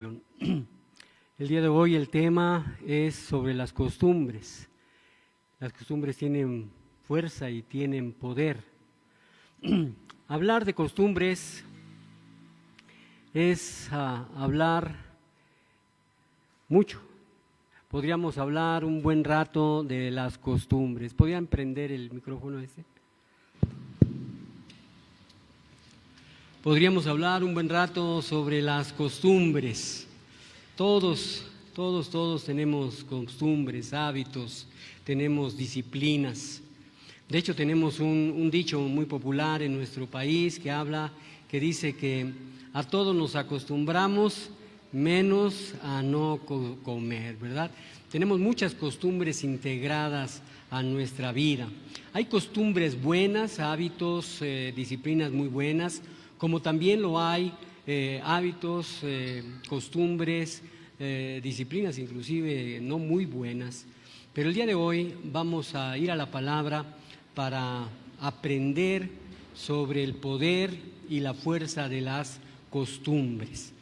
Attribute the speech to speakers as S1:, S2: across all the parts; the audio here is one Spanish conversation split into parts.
S1: El día de hoy el tema es sobre las costumbres. Las costumbres tienen fuerza y tienen poder. Hablar de costumbres es hablar mucho. Podríamos hablar un buen rato de las costumbres. ¿Podrían prender el micrófono ese? Podríamos hablar un buen rato sobre las costumbres. Todos tenemos costumbres, hábitos, tenemos disciplinas. De hecho, tenemos un dicho muy popular en nuestro país que dice que a todos nos acostumbramos menos a no comer, ¿verdad? Tenemos muchas costumbres integradas a nuestra vida. Hay costumbres buenas, hábitos, disciplinas muy buenas, como también lo hay hábitos, costumbres, disciplinas inclusive no muy buenas. Pero el día de hoy vamos a ir a la palabra para aprender sobre el poder y la fuerza de las costumbres.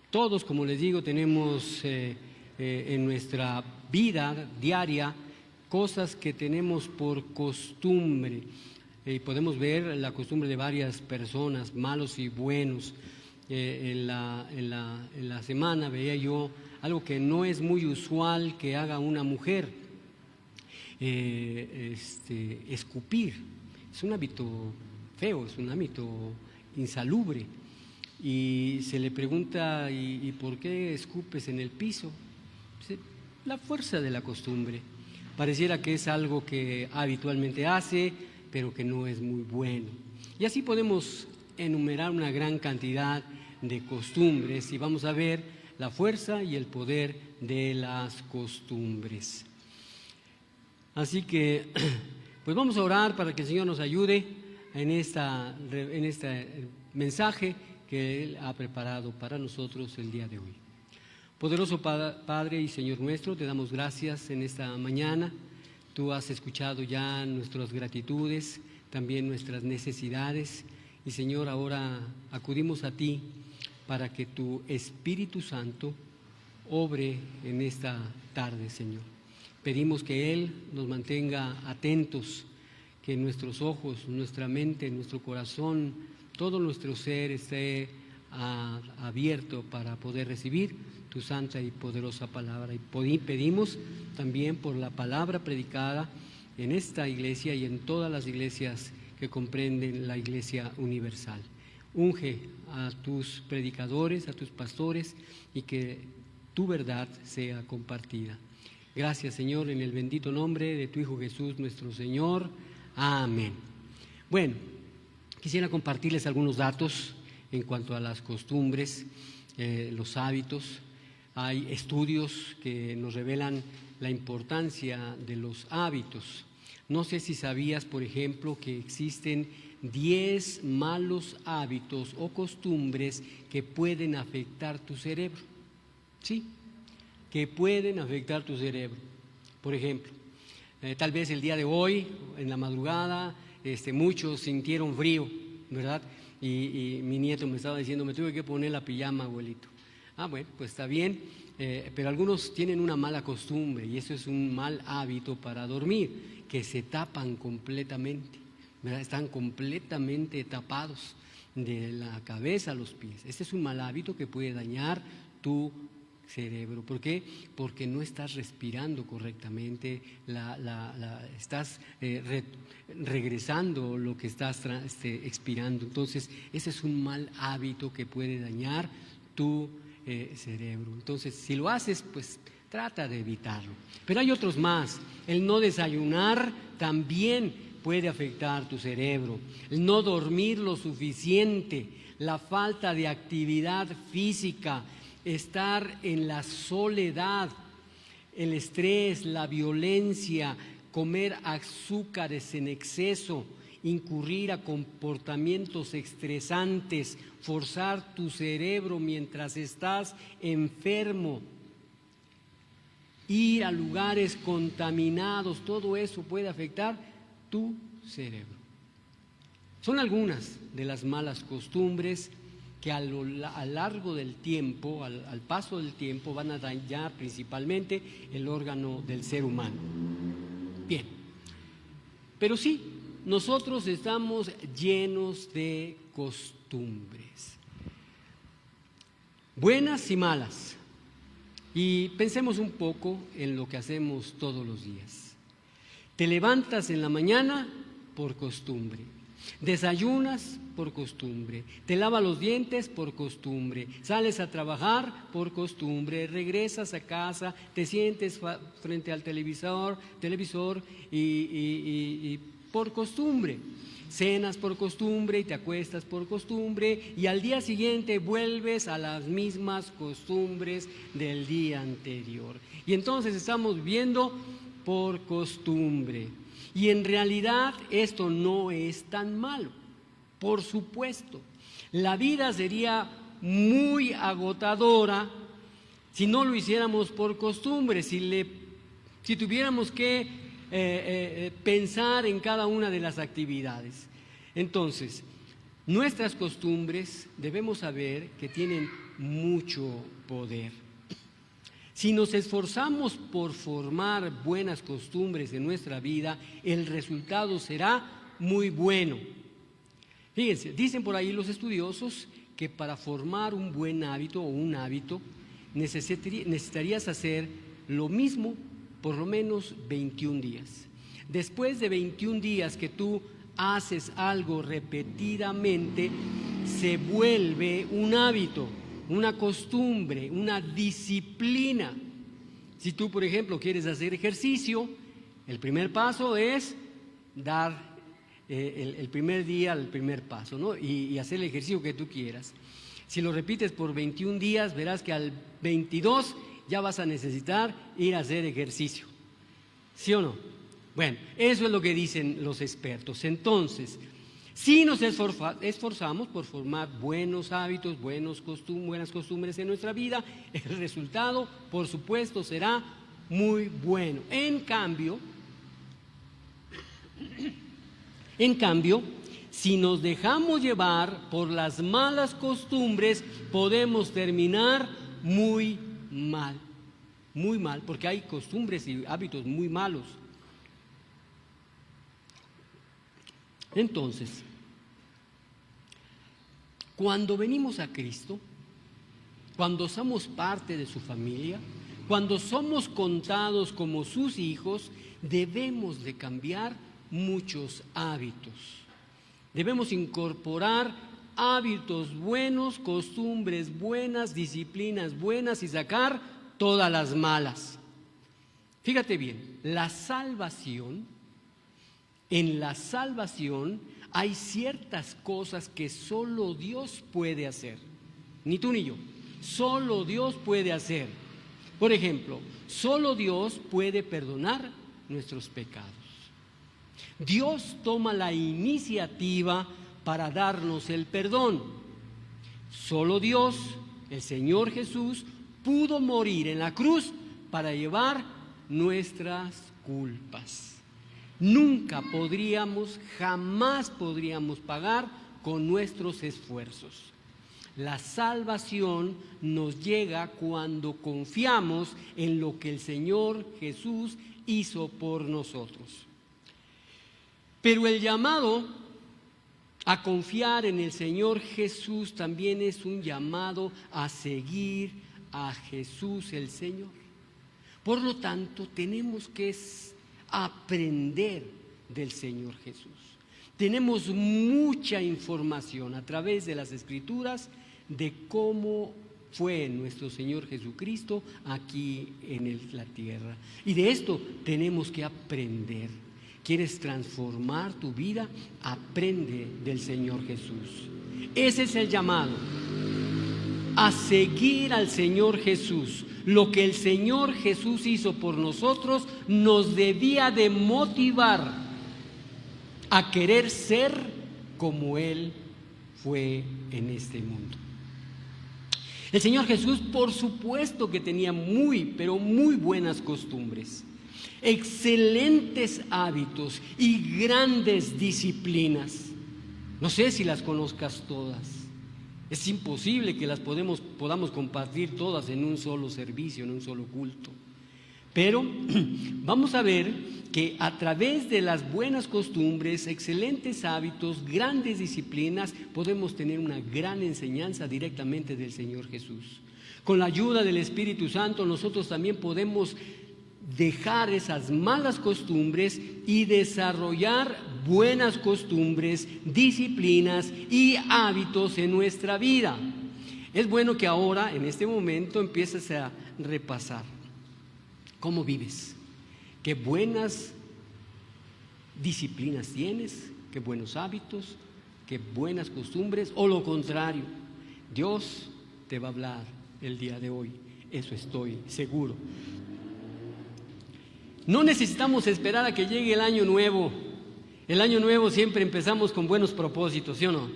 S1: Todos, como les digo, tenemos en nuestra vida diaria cosas que tenemos por costumbre. Podemos ver la costumbre de varias personas, malos y buenos. En la semana veía yo algo que no es muy usual que haga una mujer, escupir. Es un hábito feo, es un hábito insalubre. Y se le pregunta, ¿y por qué escupes en el piso? La fuerza de la costumbre. Pareciera que es algo que habitualmente hace, pero que no es muy bueno. Y así podemos enumerar una gran cantidad de costumbres y vamos a ver la fuerza y el poder de las costumbres. Así que, pues vamos a orar para que el Señor nos ayude en este mensaje que Él ha preparado para nosotros el día de hoy. Poderoso Padre y Señor nuestro, te damos gracias en esta mañana. Tú has escuchado ya nuestras gratitudes, también nuestras necesidades. Y Señor, ahora acudimos a ti para que tu Espíritu Santo obre en esta tarde, Señor. Pedimos que Él nos mantenga atentos, que nuestros ojos, nuestra mente, nuestro corazón, todo nuestro ser esté abierto para poder recibir tu santa y poderosa palabra. Y pedimos también por la palabra predicada en esta iglesia y en todas las iglesias que comprenden la Iglesia Universal. Unge a tus predicadores, a tus pastores, y que tu verdad sea compartida. Gracias, Señor, en el bendito nombre de tu Hijo Jesús, nuestro Señor. Amén. Bueno, quisiera compartirles algunos datos en cuanto a las costumbres, los hábitos. Hay estudios que nos revelan la importancia de los hábitos. No sé si sabías, por ejemplo, que existen 10 malos hábitos o costumbres que pueden afectar tu cerebro. Sí, que pueden afectar tu cerebro. Por ejemplo, tal vez el día de hoy, en la madrugada, muchos sintieron frío, ¿verdad? Y mi nieto me estaba diciendo, me tuve que poner la pijama, abuelito. Bueno, pues está bien, pero algunos tienen una mala costumbre y eso es un mal hábito para dormir, que se tapan completamente, ¿verdad? Están completamente tapados de la cabeza a los pies. Este es un mal hábito que puede dañar tu cerebro. ¿Por qué? Porque no estás respirando correctamente, estás regresando lo que estás expirando. Entonces, ese es un mal hábito que puede dañar tu cerebro. Entonces, si lo haces, pues trata de evitarlo. Pero hay otros más. El no desayunar también puede afectar tu cerebro. El no dormir lo suficiente, la falta de actividad física, estar en la soledad, el estrés, la violencia, comer azúcares en exceso, incurrir a comportamientos estresantes, forzar tu cerebro mientras estás enfermo, ir a lugares contaminados, todo eso puede afectar tu cerebro. Son algunas de las malas costumbres que a lo largo del tiempo, al paso del tiempo, van a dañar principalmente el órgano del ser humano. Bien, pero sí, nosotros estamos llenos de costumbres, buenas y malas. Y pensemos un poco en lo que hacemos todos los días. Te levantas en la mañana por costumbre, desayunas por costumbre, te lavas los dientes por costumbre, sales a trabajar por costumbre, regresas a casa, te sientes frente al televisor y por costumbre. Cenas por costumbre y te acuestas por costumbre y al día siguiente vuelves a las mismas costumbres del día anterior. Y entonces estamos viviendo por costumbre. Y en realidad esto no es tan malo, por supuesto. La vida sería muy agotadora si no lo hiciéramos por costumbre, si tuviéramos que pensar en cada una de las actividades. Entonces, nuestras costumbres debemos saber que tienen mucho poder. Si nos esforzamos por formar buenas costumbres en nuestra vida, el resultado será muy bueno. Fíjense, dicen por ahí los estudiosos que para formar un buen hábito o un hábito necesitarías hacer lo mismo por lo menos 21 días. Después de 21 días que tú haces algo repetidamente, se vuelve un hábito, una costumbre, una disciplina. Si tú, por ejemplo, quieres hacer ejercicio, el primer paso es dar el primer día el primer paso, ¿no? Y hacer el ejercicio que tú quieras. Si lo repites por 21 días, verás que al 22 ya vas a necesitar ir a hacer ejercicio. ¿Sí o no? Bueno, eso es lo que dicen los expertos. Entonces, si nos esforzamos por formar buenos hábitos, buenas costumbres en nuestra vida, el resultado, por supuesto, será muy bueno. En cambio, si nos dejamos llevar por las malas costumbres, podemos terminar muy mal, porque hay costumbres y hábitos muy malos. Entonces, cuando venimos a Cristo, cuando somos parte de su familia, cuando somos contados como sus hijos, debemos de cambiar muchos hábitos. Debemos incorporar hábitos buenos, costumbres buenas, disciplinas buenas y sacar todas las malas. Fíjate bien, en la salvación hay ciertas cosas que solo Dios puede hacer, ni tú ni yo, solo Dios puede hacer. Por ejemplo, solo Dios puede perdonar nuestros pecados. Dios toma la iniciativa para darnos el perdón. Solo Dios, el Señor Jesús, pudo morir en la cruz para llevar nuestras culpas. Jamás podríamos pagar con nuestros esfuerzos. La salvación nos llega cuando confiamos en lo que el Señor Jesús hizo por nosotros. Pero el llamado a confiar en el Señor Jesús también es un llamado a seguir a Jesús el Señor. Por lo tanto, tenemos que aprender del Señor Jesús. Tenemos mucha información a través de las Escrituras de cómo fue nuestro Señor Jesucristo aquí en la tierra. Y de esto tenemos que aprender. ¿Quieres transformar tu vida? Aprende del Señor Jesús. Ese es el llamado, a seguir al Señor Jesús. Lo que el Señor Jesús hizo por nosotros nos debía de motivar a querer ser como Él fue en este mundo. El Señor Jesús, por supuesto que tenía pero muy buenas costumbres, excelentes hábitos y grandes disciplinas. No sé si las conozcas todas, Es imposible que las podamos compartir todas en un solo servicio, en un solo culto. Pero vamos a ver que a través de las buenas costumbres, excelentes hábitos, grandes disciplinas, podemos tener una gran enseñanza directamente del Señor Jesús. Con la ayuda del Espíritu Santo, nosotros también podemos dejar esas malas costumbres y desarrollar buenas costumbres, disciplinas y hábitos en nuestra vida. Es bueno que ahora, en este momento, empieces a repasar cómo vives, qué buenas disciplinas tienes, qué buenos hábitos, qué buenas costumbres, o lo contrario. Dios te va a hablar el día de hoy, eso estoy seguro. No necesitamos esperar a que llegue el año nuevo. El año nuevo siempre empezamos con buenos propósitos, ¿sí o no?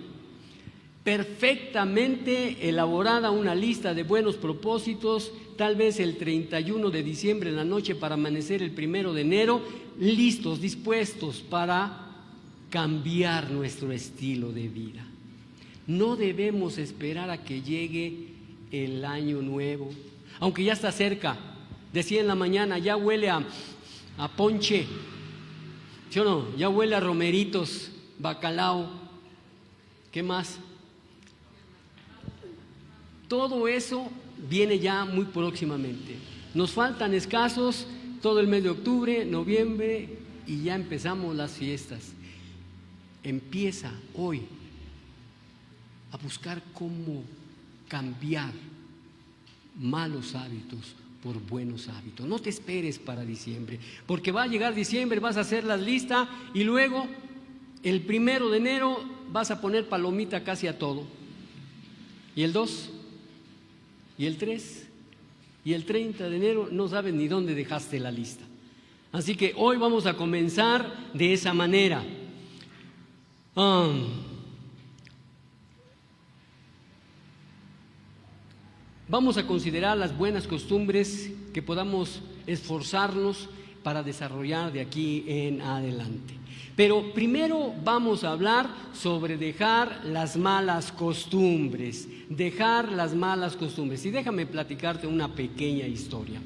S1: Perfectamente elaborada una lista de buenos propósitos, tal vez el 31 de diciembre en la noche para amanecer el 1 de enero, listos, dispuestos para cambiar nuestro estilo de vida. No debemos esperar a que llegue el año nuevo, aunque ya está cerca. Decía en la mañana, ya huele a ponche, ¿sí o no? Ya huele a romeritos, bacalao, ¿qué más? Todo eso viene ya muy próximamente. Nos faltan escasos todo el mes de octubre, noviembre y ya empezamos las fiestas. Empieza hoy a buscar cómo cambiar malos hábitos por buenos hábitos. No te esperes para diciembre, porque va a llegar diciembre, vas a hacer la lista y luego el 1 de enero vas a poner palomita casi a todo. Y el 2, y el 3, y el 30 de enero no sabes ni dónde dejaste la lista. Así que hoy vamos a comenzar de esa manera. Vamos a considerar las buenas costumbres que podamos esforzarnos para desarrollar de aquí en adelante. Pero primero vamos a hablar sobre dejar las malas costumbres, dejar las malas costumbres. Y déjame platicarte una pequeña historia.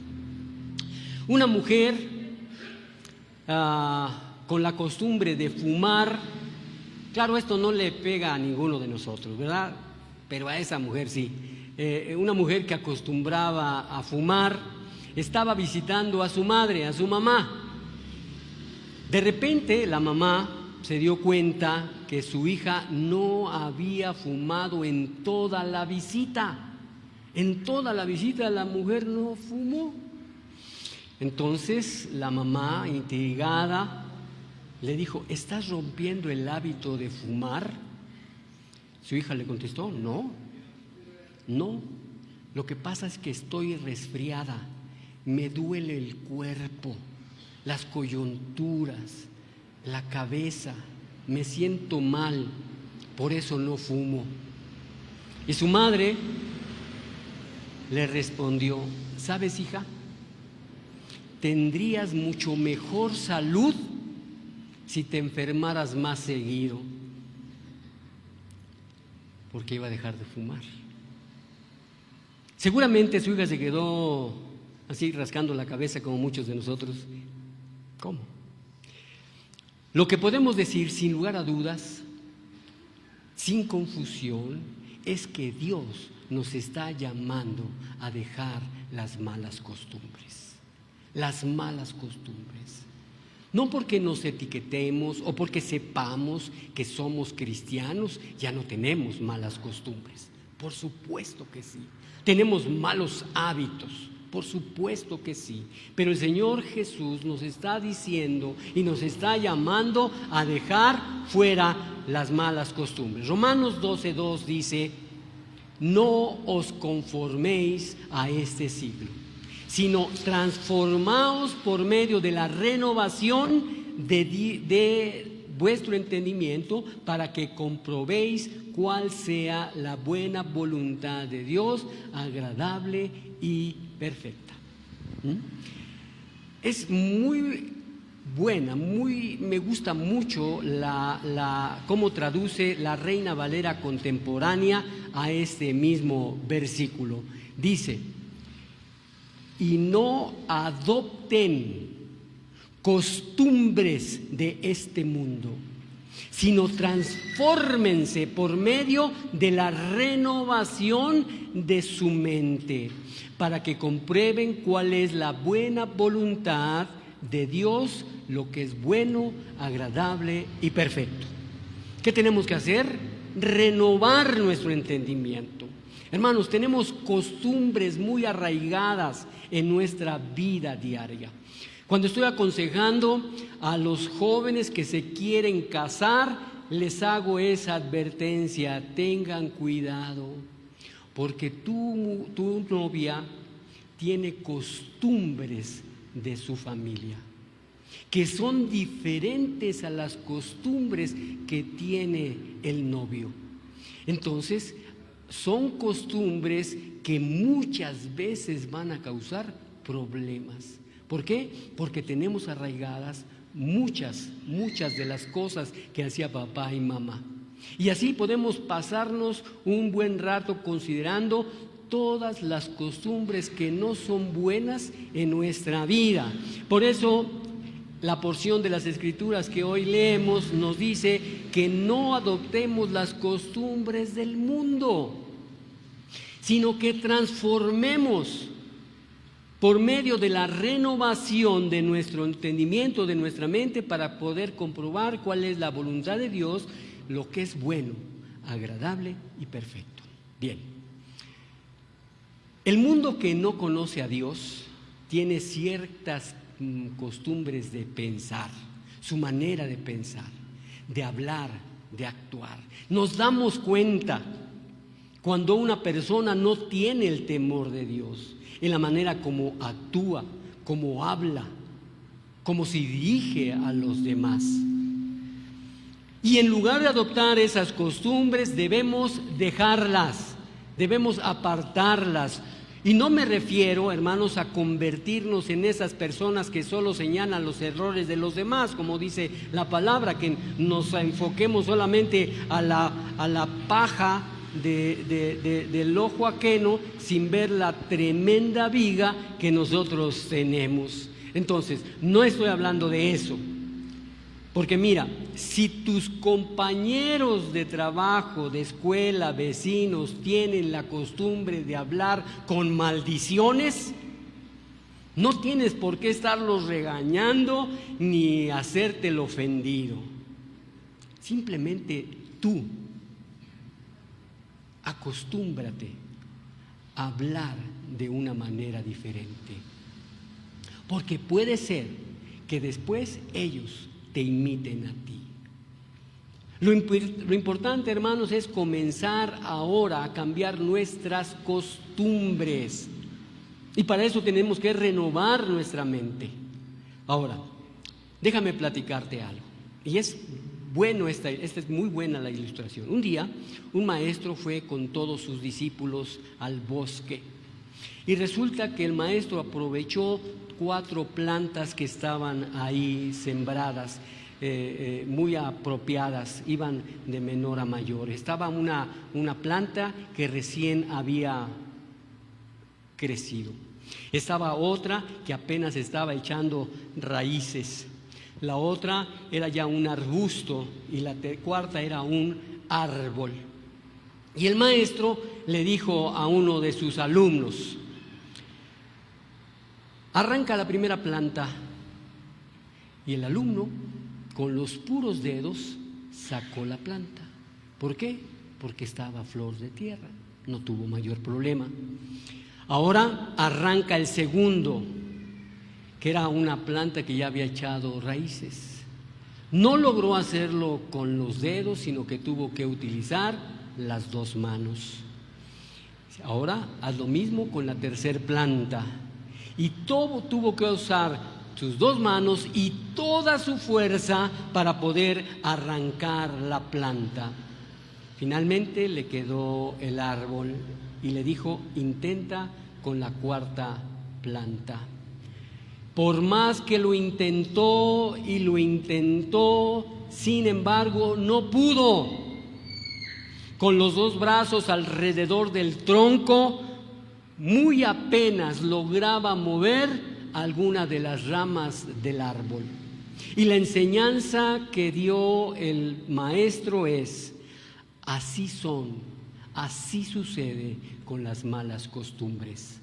S1: Una mujer con la costumbre de fumar, claro, esto no le pega a ninguno de nosotros, ¿verdad? Pero a esa mujer sí. Una mujer que acostumbraba a fumar, estaba visitando a su madre, a su mamá. De repente la mamá se dio cuenta que su hija no había fumado en toda la visita. En toda la visita la mujer no fumó. Entonces la mamá, intrigada, le dijo: ¿estás rompiendo el hábito de fumar? Su hija le contestó: no, lo que pasa es que estoy resfriada, me duele el cuerpo, las coyunturas, la cabeza, me siento mal, por eso no fumo. Y su madre le respondió: ¿sabes, hija? Tendrías mucho mejor salud si te enfermaras más seguido, porque iba a dejar de fumar. Seguramente su hija se quedó así rascando la cabeza como muchos de nosotros. ¿Cómo? Lo que podemos decir sin lugar a dudas, sin confusión, es que Dios nos está llamando a dejar las malas costumbres. Las malas costumbres. No porque nos etiquetemos o porque sepamos que somos cristianos, ya no tenemos malas costumbres. Por supuesto que sí. Tenemos malos hábitos, por supuesto que sí. Pero el Señor Jesús nos está diciendo y nos está llamando a dejar fuera las malas costumbres. Romanos 12:2 dice: no os conforméis a este siglo, sino transformaos por medio de la renovación de vuestro entendimiento, para que comprobéis cuál sea la buena voluntad de Dios, agradable y perfecta. Es muy buena, me gusta mucho cómo traduce la Reina Valera contemporánea a este mismo versículo. Dice: y no adopten costumbres de este mundo, sino transfórmense por medio de la renovación de su mente, para que comprueben cuál es la buena voluntad de Dios, lo que es bueno, agradable y perfecto. ¿Qué tenemos que hacer? Renovar nuestro entendimiento. Hermanos, tenemos costumbres muy arraigadas en nuestra vida diaria. Cuando estoy aconsejando a los jóvenes que se quieren casar, les hago esa advertencia: tengan cuidado, porque tu novia tiene costumbres de su familia que son diferentes a las costumbres que tiene el novio. Entonces, son costumbres que muchas veces van a causar problemas. ¿Por qué? Porque tenemos arraigadas muchas de las cosas que hacía papá y mamá. Y así podemos pasarnos un buen rato considerando todas las costumbres que no son buenas en nuestra vida. Por eso, la porción de las Escrituras que hoy leemos nos dice que no adoptemos las costumbres del mundo, sino que transformemos por medio de la renovación de nuestro entendimiento, de nuestra mente, para poder comprobar cuál es la voluntad de Dios, lo que es bueno, agradable y perfecto. Bien, el mundo que no conoce a Dios tiene ciertas costumbres de pensar, su manera de pensar, de hablar, de actuar. Nos damos cuenta cuando una persona no tiene el temor de Dios, en la manera como actúa, como habla, como se dirige a los demás. Y en lugar de adoptar esas costumbres, debemos dejarlas, debemos apartarlas. Y no me refiero, hermanos, a convertirnos en esas personas que solo señalan los errores de los demás, como dice la palabra, que nos enfoquemos solamente a la paja del ojo ajeno, sin ver la tremenda viga que nosotros tenemos. Entonces, no estoy hablando de eso, porque mira, si tus compañeros de trabajo, de escuela, vecinos, tienen la costumbre de hablar con maldiciones, no tienes por qué estarlos regañando ni hacerte el ofendido. Simplemente tú acostúmbrate a hablar de una manera diferente, porque puede ser que después ellos te imiten a ti. Lo importante, hermanos, es comenzar ahora a cambiar nuestras costumbres, y para eso tenemos que renovar nuestra mente. Ahora, déjame platicarte algo, y es bueno, esta es muy buena la ilustración. Un día, un maestro fue con todos sus discípulos al bosque, y resulta que el maestro aprovechó 4 plantas que estaban ahí sembradas, muy apropiadas, iban de menor a mayor. Estaba una planta que recién había crecido, estaba otra que apenas estaba echando raíces, la otra era ya un arbusto y la cuarta era un árbol. Y el maestro le dijo a uno de sus alumnos: arranca la primera planta. Y el alumno, con los puros dedos, sacó la planta. ¿Por qué? Porque estaba a flor de tierra, no tuvo mayor problema. Ahora arranca el segundo, que era una planta que ya había echado raíces. No logró hacerlo con los dedos, sino que tuvo que utilizar las 2 manos. Ahora haz lo mismo con la tercera planta. Y todo tuvo que usar sus 2 manos y toda su fuerza para poder arrancar la planta. Finalmente le quedó el árbol y le dijo: intenta con la 4ª planta. Por más que lo intentó y lo intentó, sin embargo, no pudo. Con los dos brazos alrededor del tronco, muy apenas lograba mover alguna de las ramas del árbol. Y la enseñanza que dio el maestro es: así son, así sucede con las malas costumbres.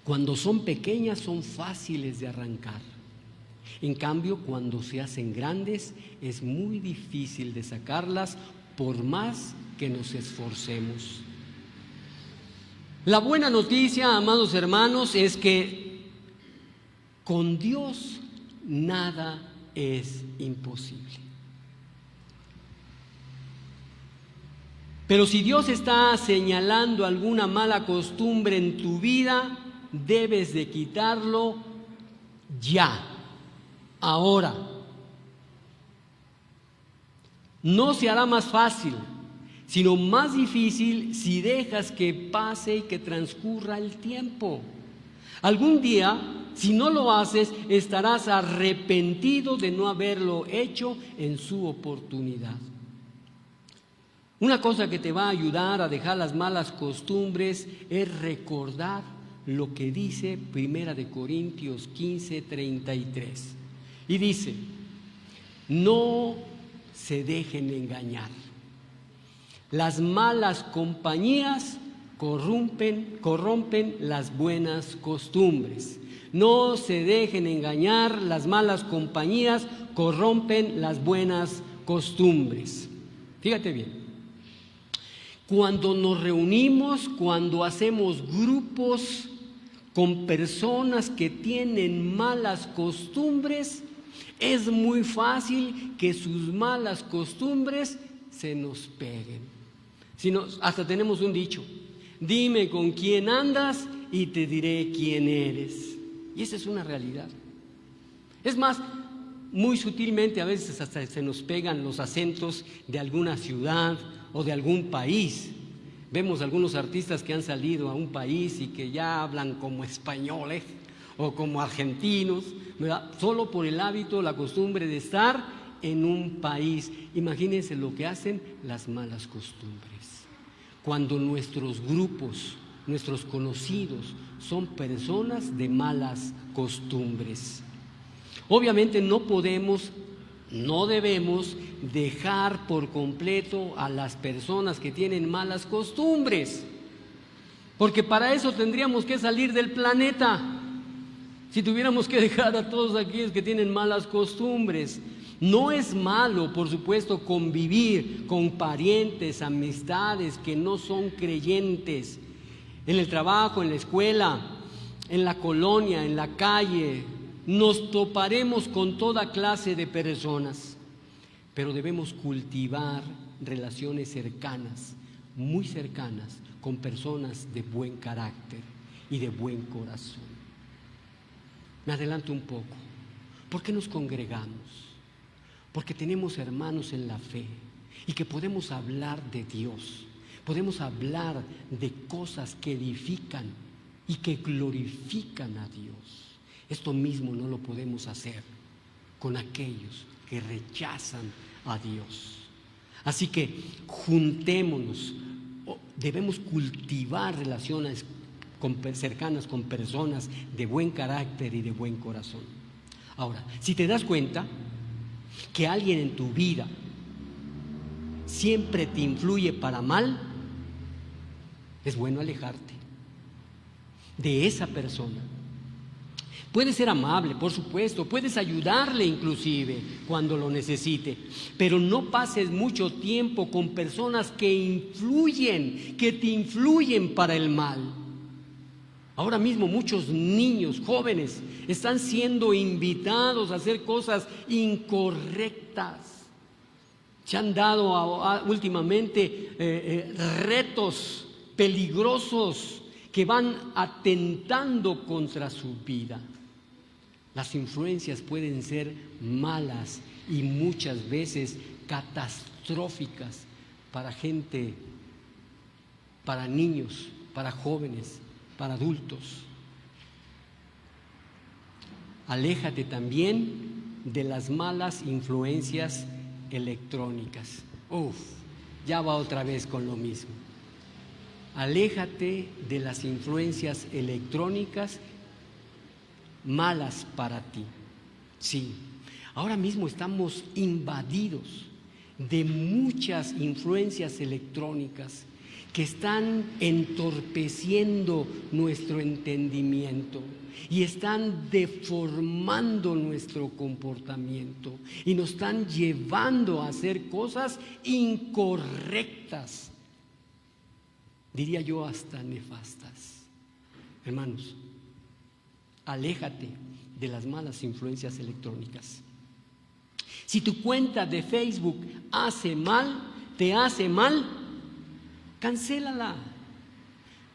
S1: Cuando son pequeñas son fáciles de arrancar. En cambio, cuando se hacen grandes es muy difícil de sacarlas por más que nos esforcemos. La buena noticia, amados hermanos, es que con Dios nada es imposible. Pero si Dios está señalando alguna mala costumbre en tu vida, debes de quitarlo ya, ahora. No se hará más fácil, sino más difícil si dejas que pase y que transcurra el tiempo. Algún día, si no lo haces, estarás arrepentido de no haberlo hecho en su oportunidad. Una cosa que te va a ayudar a dejar las malas costumbres es recordar lo que dice 1 Corintios 15:33. Y dice: no se dejen engañar. Las malas compañías corrompen las buenas costumbres. No se dejen engañar, las malas compañías corrompen las buenas costumbres. Fíjate bien. Cuando nos reunimos, cuando hacemos grupos con personas que tienen malas costumbres, es muy fácil que sus malas costumbres se nos peguen. Hasta tenemos un dicho: dime con quién andas y te diré quién eres. Y esa es una realidad. Es más, muy sutilmente a veces hasta se nos pegan los acentos de alguna ciudad o de algún país. Vemos algunos artistas que han salido a un país y que ya hablan como españoles o como argentinos, ¿verdad? Solo por el hábito, la costumbre de estar en un país. Imagínense lo que hacen las malas costumbres. Cuando nuestros grupos, nuestros conocidos, son personas de malas costumbres. Obviamente no debemos dejar por completo a las personas que tienen malas costumbres, porque para eso tendríamos que salir del planeta, si tuviéramos que dejar a todos aquellos que tienen malas costumbres. No es malo, por supuesto, convivir con parientes, amistades que no son creyentes, en el trabajo, en la escuela, en la colonia, en la calle. Nos toparemos con toda clase de personas, pero debemos cultivar relaciones cercanas, muy cercanas, con personas de buen carácter y de buen corazón. Me adelanto un poco. ¿Por qué nos congregamos? Porque tenemos hermanos en la fe y que podemos hablar de Dios, podemos hablar de cosas que edifican y que glorifican a Dios. Esto mismo no lo podemos hacer con aquellos que rechazan a Dios. Así que juntémonos, debemos cultivar relaciones cercanas con personas de buen carácter y de buen corazón. Ahora, si te das cuenta que alguien en tu vida siempre te influye para mal, es bueno alejarte de esa persona. Puedes ser amable, por supuesto, puedes ayudarle inclusive cuando lo necesite, pero no pases mucho tiempo con personas que te influyen para el mal. Ahora mismo muchos niños, jóvenes, están siendo invitados a hacer cosas incorrectas. Se han dado últimamente retos peligrosos que van atentando contra su vida. Las influencias pueden ser malas y muchas veces catastróficas para gente, para niños, para jóvenes, para adultos. Aléjate también de las malas influencias electrónicas. Ya va otra vez con lo mismo. Aléjate de las influencias electrónicas malas para ti. Sí, ahora mismo estamos invadidos de muchas influencias electrónicas que están entorpeciendo nuestro entendimiento y están deformando nuestro comportamiento y nos están llevando a hacer cosas incorrectas, diría yo hasta nefastas. Hermanos, aléjate de las malas influencias electrónicas. Si tu cuenta de Facebook te hace mal, cancélala.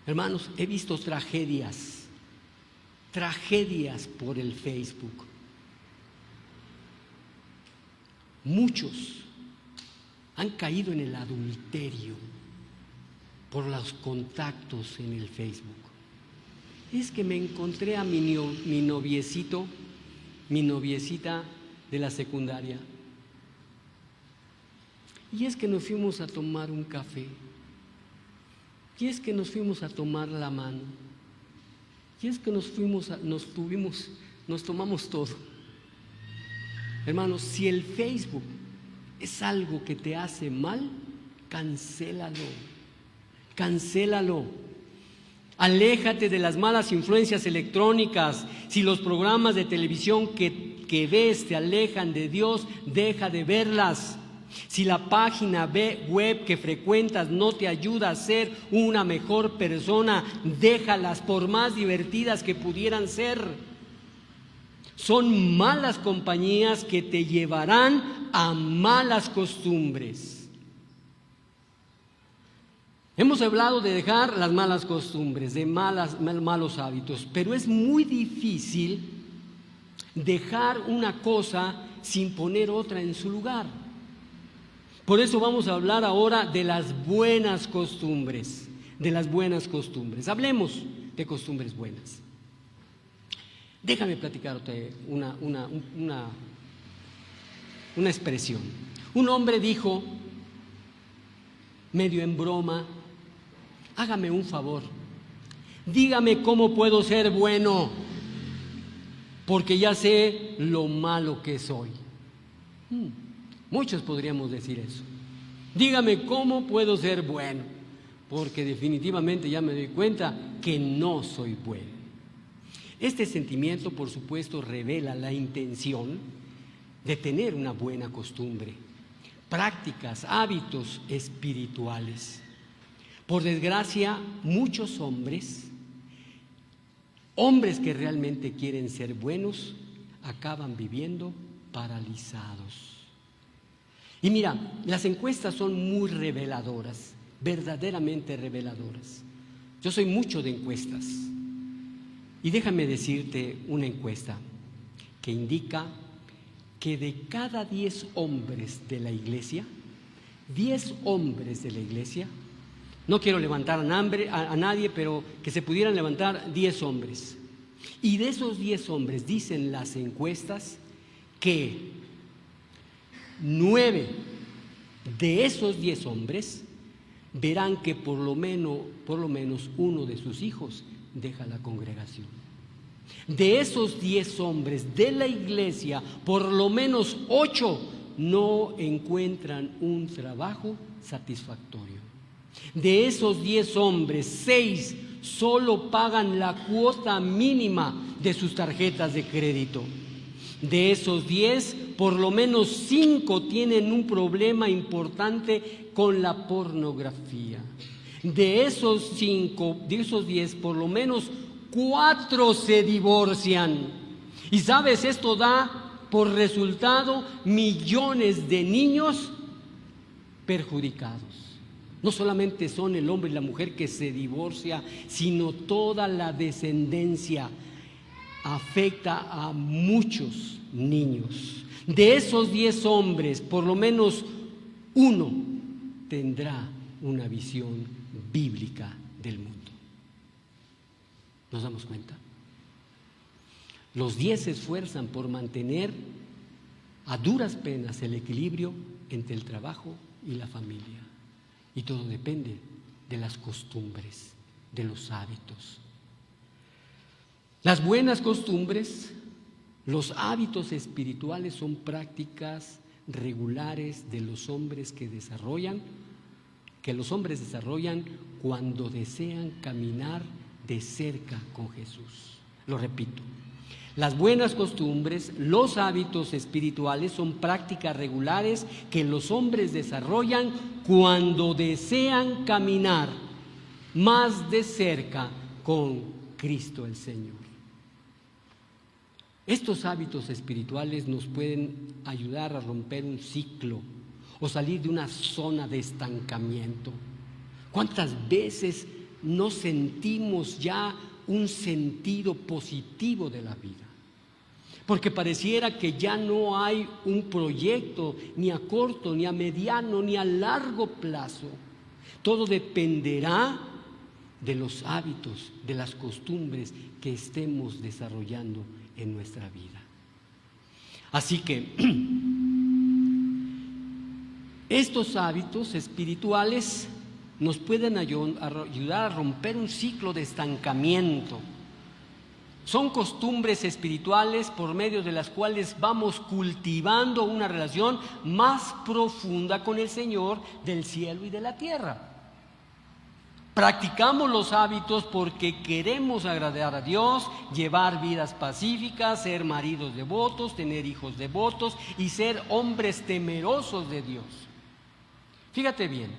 S1: Hermanos, he visto tragedias por el Facebook. Muchos han caído en el adulterio por los contactos en el Facebook. Es que me encontré a mi noviecita de la secundaria. Y es que nos fuimos a tomar un café. Y es que nos fuimos a tomar la mano. Y es que nos tomamos todo. Hermanos, si el Facebook es algo que te hace mal, cancélalo. Aléjate de las malas influencias electrónicas. Si los programas de televisión que ves te alejan de Dios, deja de verlas. Si la página web que frecuentas no te ayuda a ser una mejor persona, déjalas, por más divertidas que pudieran ser. Son malas compañías que te llevarán a malas costumbres. Hemos hablado de dejar las malas costumbres, de malos hábitos, pero es muy difícil dejar una cosa sin poner otra en su lugar. Por eso vamos a hablar ahora de las buenas costumbres, Hablemos de costumbres buenas. Déjame platicarte una expresión. Un hombre dijo, medio en broma: hágame un favor, dígame cómo puedo ser bueno, porque ya sé lo malo que soy. Muchos podríamos decir eso. Dígame cómo puedo ser bueno, porque definitivamente ya me doy cuenta que no soy bueno. Este sentimiento, por supuesto, revela la intención de tener una buena costumbre, prácticas, hábitos espirituales. Por desgracia, muchos hombres que realmente quieren ser buenos, acaban viviendo paralizados. Y mira, las encuestas son muy reveladoras, verdaderamente reveladoras. Yo soy mucho de encuestas. Y déjame decirte una encuesta que indica que de cada 10 hombres de la iglesia, 10 hombres de la iglesia, no quiero levantar a nadie, pero que se pudieran levantar 10 hombres. Y de esos 10 hombres dicen las encuestas que 9 de esos 10 hombres verán que por lo menos uno de sus hijos deja la congregación. De esos 10 hombres de la iglesia, por lo menos 8 no encuentran un trabajo satisfactorio. De esos 10 hombres, 6 solo pagan la cuota mínima de sus tarjetas de crédito. De esos 10, por lo menos 5 tienen un problema importante con la pornografía. De esos 10, por lo menos 4 se divorcian. Y sabes, esto da por resultado millones de niños perjudicados. No solamente son el hombre y la mujer que se divorcia, sino toda la descendencia. Afecta a muchos niños. De esos 10 hombres, por lo menos uno tendrá una visión bíblica del mundo. ¿Nos damos cuenta? Los 10 se esfuerzan por mantener a duras penas el equilibrio entre el trabajo y la familia. Y todo depende de las costumbres, de los hábitos. Las buenas costumbres, los hábitos espirituales son prácticas regulares de los hombres que los hombres desarrollan cuando desean caminar de cerca con Jesús. Lo repito. Las buenas costumbres, los hábitos espirituales son prácticas regulares que los hombres desarrollan cuando desean caminar más de cerca con Cristo el Señor. Estos hábitos espirituales nos pueden ayudar a romper un ciclo o salir de una zona de estancamiento. ¿Cuántas veces no sentimos ya un sentido positivo de la vida? Porque pareciera que ya no hay un proyecto ni a corto, ni a mediano, ni a largo plazo. Todo dependerá de los hábitos, de las costumbres que estemos desarrollando en nuestra vida. Así que estos hábitos espirituales nos pueden ayudar a romper un ciclo de estancamiento. Son costumbres espirituales por medio de las cuales vamos cultivando una relación más profunda con el Señor del cielo y de la tierra. Practicamos los hábitos porque queremos agradar a Dios, llevar vidas pacíficas, ser maridos devotos, tener hijos devotos y ser hombres temerosos de Dios. Fíjate bien,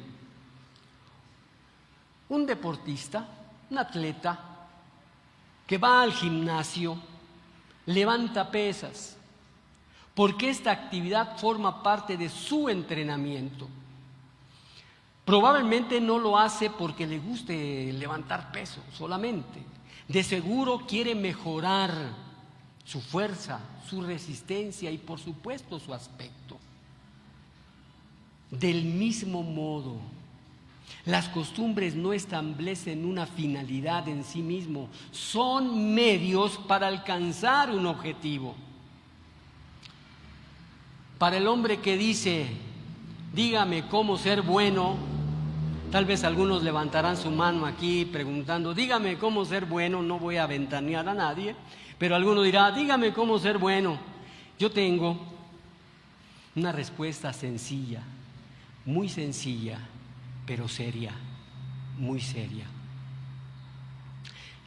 S1: un deportista, un atleta que va al gimnasio, levanta pesas, porque esta actividad forma parte de su entrenamiento. Probablemente no lo hace porque le guste levantar peso solamente. De seguro quiere mejorar su fuerza, su resistencia y por supuesto su aspecto. Del mismo modo, las costumbres no establecen una finalidad en sí mismo, son medios para alcanzar un objetivo. Para el hombre que dice, dígame cómo ser bueno, tal vez algunos levantarán su mano aquí preguntando, dígame cómo ser bueno, no voy a ventanear a nadie, pero alguno dirá, dígame cómo ser bueno. Yo tengo una respuesta sencilla, muy sencilla, pero seria, muy seria.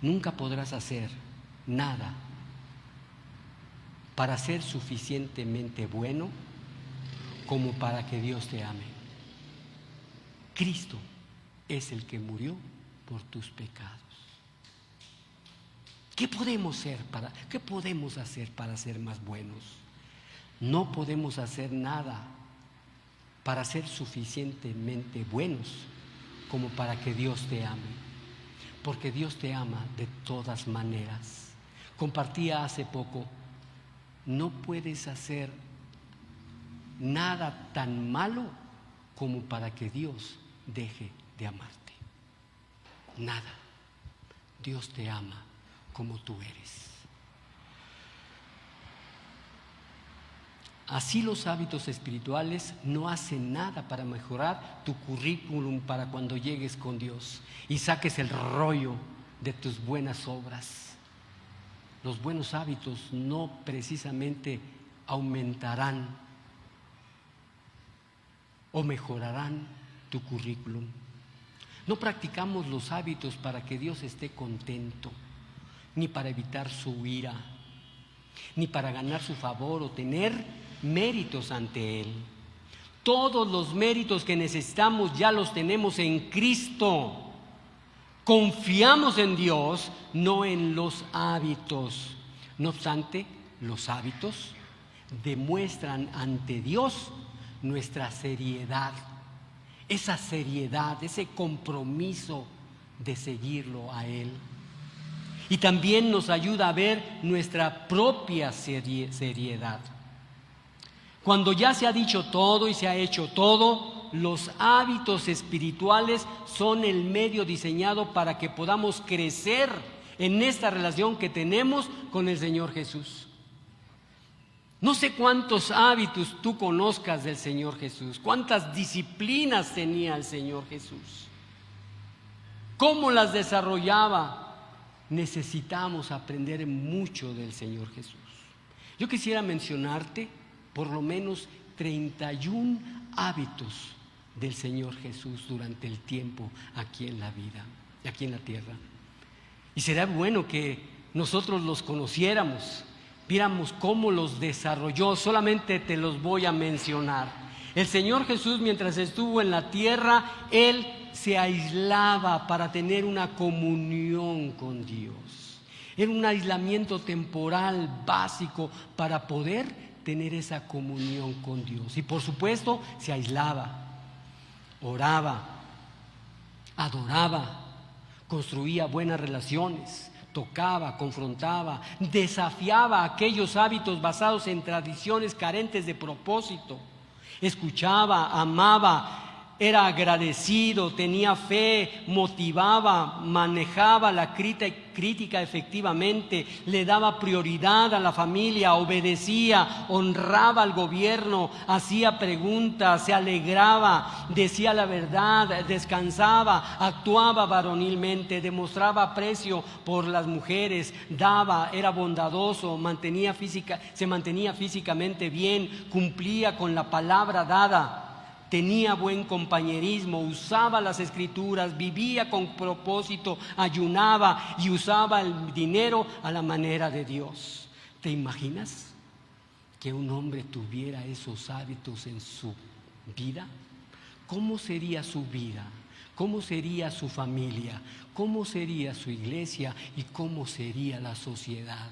S1: Nunca podrás hacer nada para ser suficientemente bueno como para que Dios te ame. Cristo es el que murió por tus pecados. ¿Qué podemos hacer para ser más buenos? No podemos hacer nada para ser suficientemente buenos como para que Dios te ame, porque Dios te ama de todas maneras. Compartía hace poco, no puedes hacer nada tan malo como para que Dios deje de amarte. Nada. Dios te ama como tú eres. Así los hábitos espirituales no hacen nada para mejorar tu currículum para cuando llegues con Dios y saques el rollo de tus buenas obras. Los buenos hábitos no precisamente aumentarán o mejorarán tu currículum. No practicamos los hábitos para que Dios esté contento, ni para evitar su ira, ni para ganar su favor o tener méritos ante Él. Todos los méritos que necesitamos ya los tenemos en Cristo. Confiamos en Dios, no en los hábitos. No obstante, los hábitos demuestran ante Dios nuestra seriedad, esa seriedad, ese compromiso de seguirlo a Él. Y también nos ayuda a ver nuestra propia seriedad. Cuando ya se ha dicho todo y se ha hecho todo, los hábitos espirituales son el medio diseñado para que podamos crecer en esta relación que tenemos con el Señor Jesús. No sé cuántos hábitos tú conozcas del Señor Jesús, cuántas disciplinas tenía el Señor Jesús, cómo las desarrollaba. Necesitamos aprender mucho del Señor Jesús. Yo quisiera mencionarte por lo menos 31 hábitos del Señor Jesús durante el tiempo aquí en la vida, aquí en la tierra. Y será bueno que nosotros los conociéramos, viéramos cómo los desarrolló. Solamente te los voy a mencionar. El Señor Jesús, mientras estuvo en la tierra, Él se aislaba para tener una comunión con Dios. Era un aislamiento temporal básico para poder tener esa comunión con Dios. Y por supuesto se aislaba, oraba, adoraba, construía buenas relaciones, tocaba, confrontaba, desafiaba aquellos hábitos basados en tradiciones carentes de propósito. Escuchaba, amaba, era agradecido, tenía fe, motivaba, manejaba la crítica efectivamente, le daba prioridad a la familia, obedecía, honraba al gobierno, hacía preguntas, se alegraba, decía la verdad, descansaba, actuaba varonilmente, demostraba aprecio por las mujeres, daba, era bondadoso, se mantenía físicamente bien, cumplía con la palabra dada. Tenía buen compañerismo, usaba las escrituras, vivía con propósito, ayunaba y usaba el dinero a la manera de Dios. ¿Te imaginas que un hombre tuviera esos hábitos en su vida? ¿Cómo sería su vida? ¿Cómo sería su familia? ¿Cómo sería su iglesia? ¿Y cómo sería la sociedad?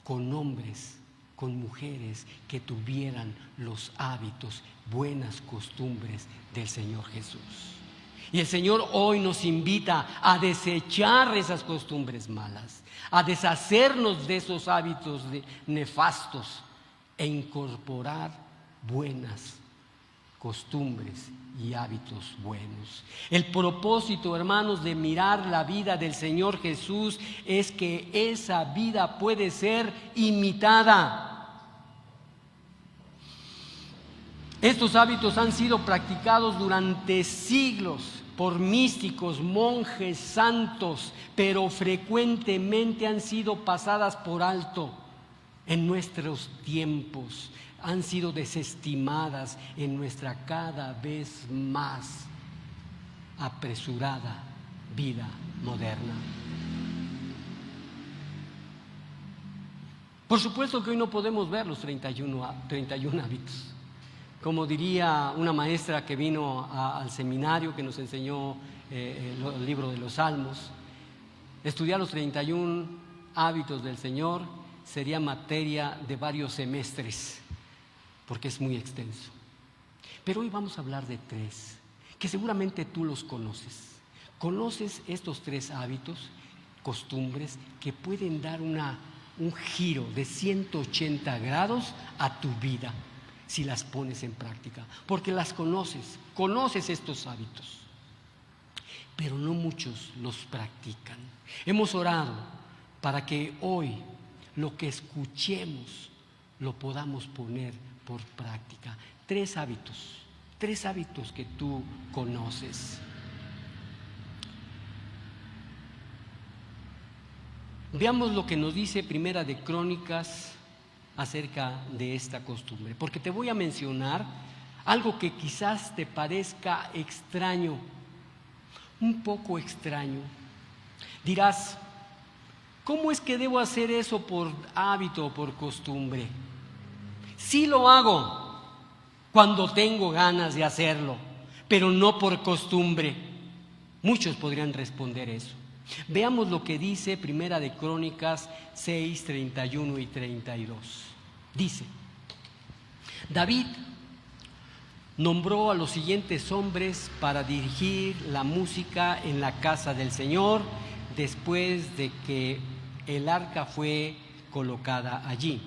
S1: Con hombres, con mujeres que tuvieran los hábitos, buenas costumbres del Señor Jesús. Y el Señor hoy nos invita a desechar esas costumbres malas, a deshacernos de esos hábitos nefastos e incorporar buenas costumbres y hábitos buenos. El propósito, hermanos, de mirar la vida del Señor Jesús es que esa vida puede ser imitada. Estos hábitos han sido practicados durante siglos por místicos, monjes, santos, pero frecuentemente han sido pasadas por alto en nuestros tiempos, han sido desestimadas en nuestra cada vez más apresurada vida moderna. Por supuesto que hoy no podemos ver los 31 hábitos. Como diría una maestra que vino al seminario, que nos enseñó el libro de los Salmos, estudiar los 31 hábitos del Señor sería materia de varios semestres, porque es muy extenso. Pero hoy vamos a hablar de 3, que seguramente tú los conoces. ¿Conoces estos 3 hábitos, costumbres, que pueden dar un giro de 180 grados a tu vida? Si las pones en práctica, porque las conoces estos hábitos, pero no muchos los practican. Hemos orado para que hoy lo que escuchemos lo podamos poner por práctica. 3 hábitos que tú conoces. Veamos lo que nos dice Primera de Crónicas acerca de esta costumbre, porque te voy a mencionar algo que quizás te parezca extraño, un poco extraño. Dirás, ¿cómo es que debo hacer eso por hábito o por costumbre? Sí lo hago cuando tengo ganas de hacerlo, pero no por costumbre. Muchos podrían responder eso. Veamos lo que dice Primera de Crónicas 6, 31 y 32. Dice: David nombró a los siguientes hombres para dirigir la música en la casa del Señor después de que el arca fue colocada allí.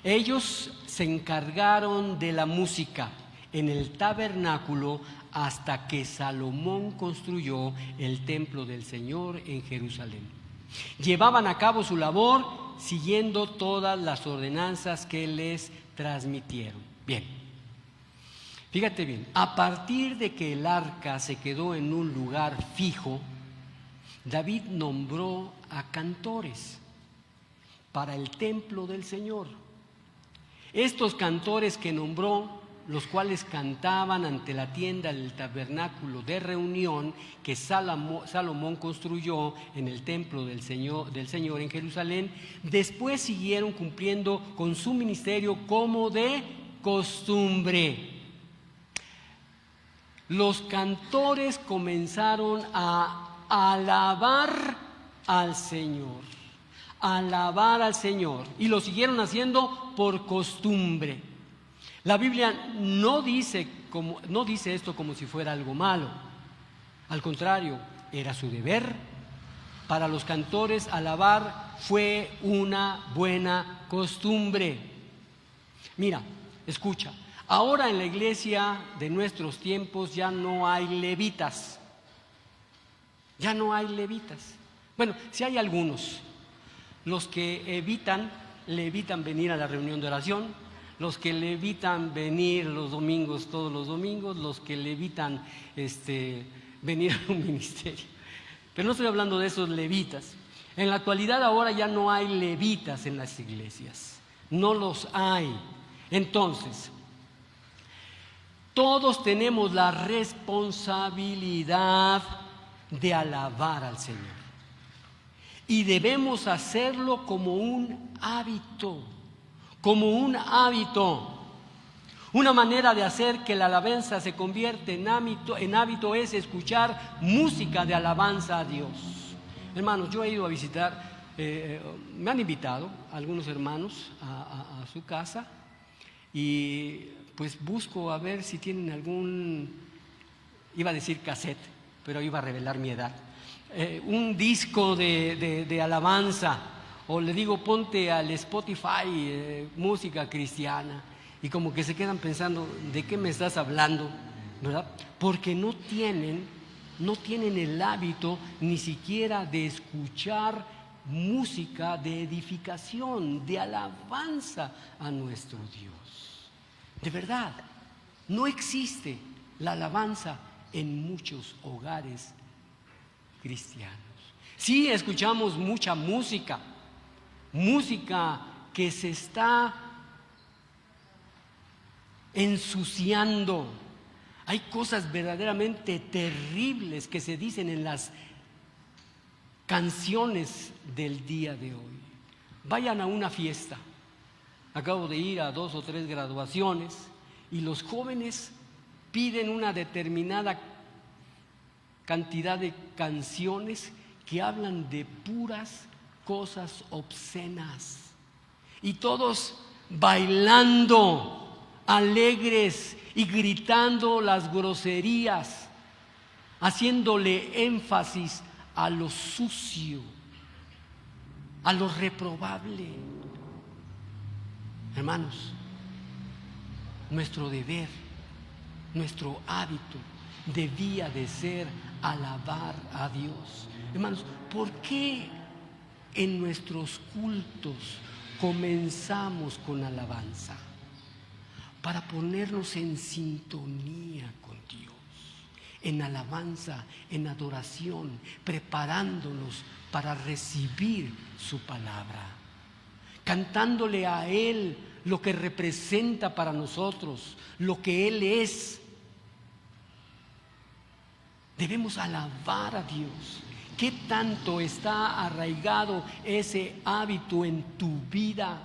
S1: Ellos se encargaron de la música en el tabernáculo hasta que Salomón construyó el templo del Señor en Jerusalén. Llevaban a cabo su labor siguiendo todas las ordenanzas que les transmitieron. Bien, fíjate bien, a partir de que el arca se quedó en un lugar fijo, David nombró a cantores para el templo del Señor. Estos cantores que nombró, los cuales cantaban ante la tienda del tabernáculo de reunión que Salomón construyó en el templo del Señor en Jerusalén, después siguieron cumpliendo con su ministerio como de costumbre. Los cantores comenzaron a alabar al Señor, y lo siguieron haciendo por costumbre. La Biblia no dice esto como si fuera algo malo. Al contrario, era su deber. Para los cantores, alabar fue una buena costumbre. Mira, escucha, ahora en la iglesia de nuestros tiempos ya no hay levitas. Ya no hay levitas. Bueno, sí hay algunos. Los que le evitan venir a la reunión de oración, los que le evitan venir los domingos, todos los domingos, los que le evitan venir a un ministerio. Pero no estoy hablando de esos levitas. En la actualidad ahora ya no hay levitas en las iglesias, no los hay. Entonces, todos tenemos la responsabilidad de alabar al Señor. Y debemos hacerlo como un hábito. Una manera de hacer que la alabanza se convierta en hábito es escuchar música de alabanza a Dios. Hermanos, yo he ido a visitar, me han invitado algunos hermanos a su casa y pues busco a ver si tienen algún, iba a decir cassette, pero iba a revelar mi edad, un disco de alabanza. O le digo, ponte al Spotify música cristiana, y como que se quedan pensando, ¿de qué me estás hablando? ¿Verdad? Porque no tienen el hábito ni siquiera de escuchar música de edificación, de alabanza a nuestro Dios. De verdad, no existe la alabanza en muchos hogares cristianos. Sí escuchamos mucha música que se está ensuciando. Hay cosas verdaderamente terribles que se dicen en las canciones del día de hoy. Vayan a una fiesta. Acabo de ir a 2 o 3 graduaciones y los jóvenes piden una determinada cantidad de canciones que hablan de puras cosas obscenas, y todos bailando alegres y gritando las groserías, haciéndole énfasis a lo sucio, a lo reprobable. Hermanos, nuestro deber, nuestro hábito debía de ser alabar a Dios. Hermanos, ¿por qué en nuestros cultos comenzamos con alabanza? Para ponernos en sintonía con Dios, en alabanza, en adoración, preparándonos para recibir su palabra, cantándole a Él lo que representa para nosotros, lo que Él es. Debemos alabar a Dios. ¿Qué tanto está arraigado ese hábito en tu vida?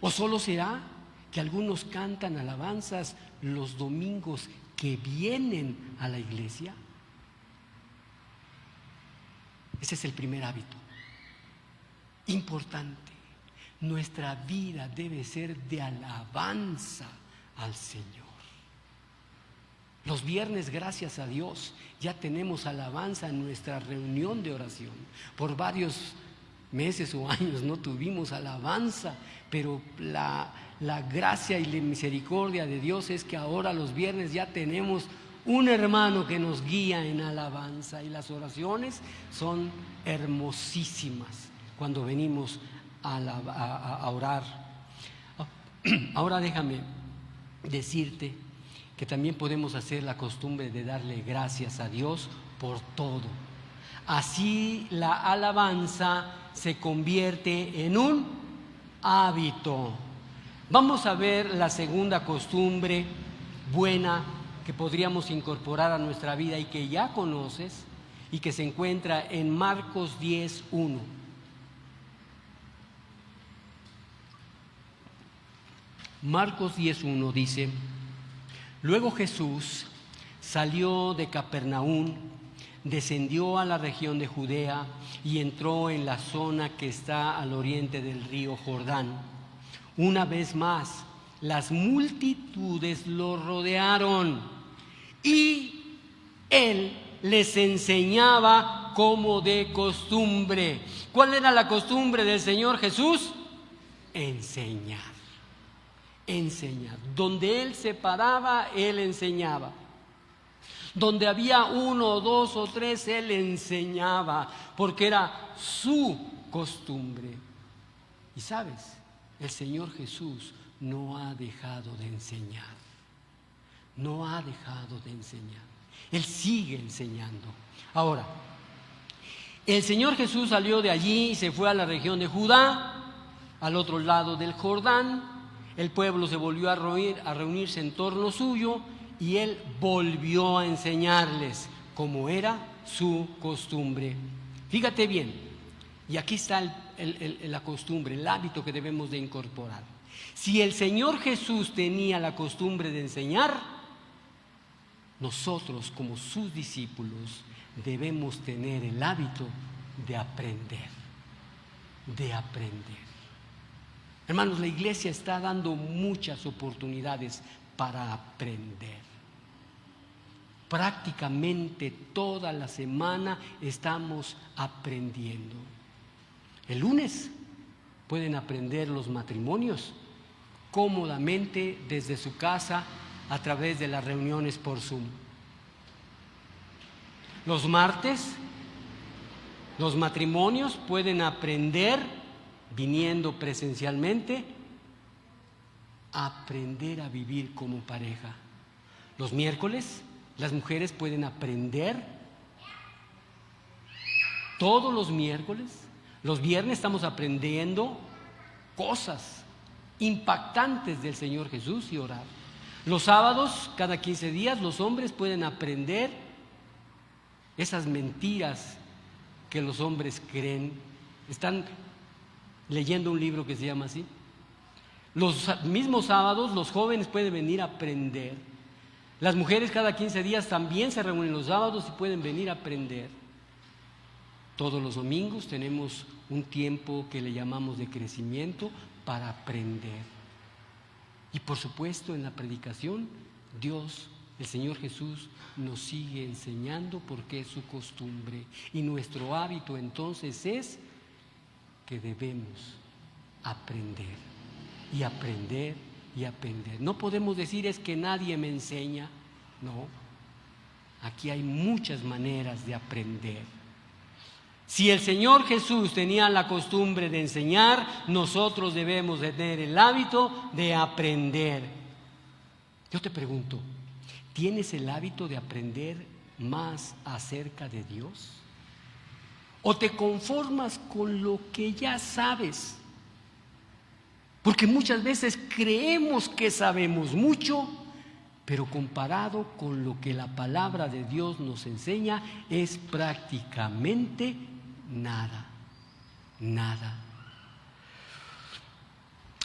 S1: ¿O solo será que algunos cantan alabanzas los domingos que vienen a la iglesia? Ese es el primer hábito importante. Nuestra vida debe ser de alabanza al Señor. Los viernes, gracias a Dios, ya tenemos alabanza en nuestra reunión de oración. Por varios meses o años no tuvimos alabanza, pero la gracia y la misericordia de Dios es que ahora los viernes ya tenemos un hermano que nos guía en alabanza, y las oraciones son hermosísimas cuando venimos a orar. Ahora déjame decirte que también podemos hacer la costumbre de darle gracias a Dios por todo. Así la alabanza se convierte en un hábito. Vamos a ver la segunda costumbre buena que podríamos incorporar a nuestra vida y que ya conoces y que se encuentra en Marcos 10:1. Marcos 10:1 dice: luego Jesús salió de Capernaum, descendió a la región de Judea y entró en la zona que está al oriente del río Jordán. Una vez más, las multitudes lo rodearon y él les enseñaba como de costumbre. ¿Cuál era la costumbre del Señor Jesús? Enseñar. Enseñar. Donde él se paraba, él enseñaba. Donde había 1, 2 o 3, él enseñaba, porque era su costumbre. Y sabes, el Señor Jesús no ha dejado de enseñar. No ha dejado de enseñar. Él sigue enseñando. Ahora, el Señor Jesús salió de allí y se fue a la región de Judá, al otro lado del Jordán. El pueblo se volvió a reunirse en torno suyo y él volvió a enseñarles como era su costumbre. Fíjate bien, y aquí está la costumbre, el hábito que debemos de incorporar. Si el Señor Jesús tenía la costumbre de enseñar, nosotros como sus discípulos debemos tener el hábito de aprender, de aprender. Hermanos, la iglesia está dando muchas oportunidades para aprender. Prácticamente toda la semana estamos aprendiendo. El lunes pueden aprender los matrimonios cómodamente desde su casa a través de las reuniones por Zoom. Los martes, los matrimonios pueden aprender viniendo presencialmente, aprender a vivir como pareja. Los miércoles, las mujeres pueden aprender todos los miércoles. Los viernes estamos aprendiendo cosas impactantes del Señor Jesús y orar. Los sábados, cada 15 días, los hombres pueden aprender esas mentiras que los hombres creen. Están leyendo un libro que se llama así. Los mismos sábados los jóvenes pueden venir a aprender. Las mujeres cada 15 días también se reúnen los sábados y pueden venir a aprender. Todos los domingos tenemos un tiempo que le llamamos de crecimiento para aprender. Y por supuesto en la predicación, Dios, el Señor Jesús, nos sigue enseñando porque es su costumbre. Y nuestro hábito entonces es que debemos aprender y aprender y aprender. No podemos decir es que nadie me enseña. No, aquí hay muchas maneras de aprender. Si el Señor Jesús tenía la costumbre de enseñar, nosotros debemos de tener el hábito de aprender. Yo te pregunto, ¿tienes el hábito de aprender más acerca de Dios? ¿O te conformas con lo que ya sabes? Porque muchas veces creemos que sabemos mucho, pero comparado con lo que la palabra de Dios nos enseña, es prácticamente nada, nada.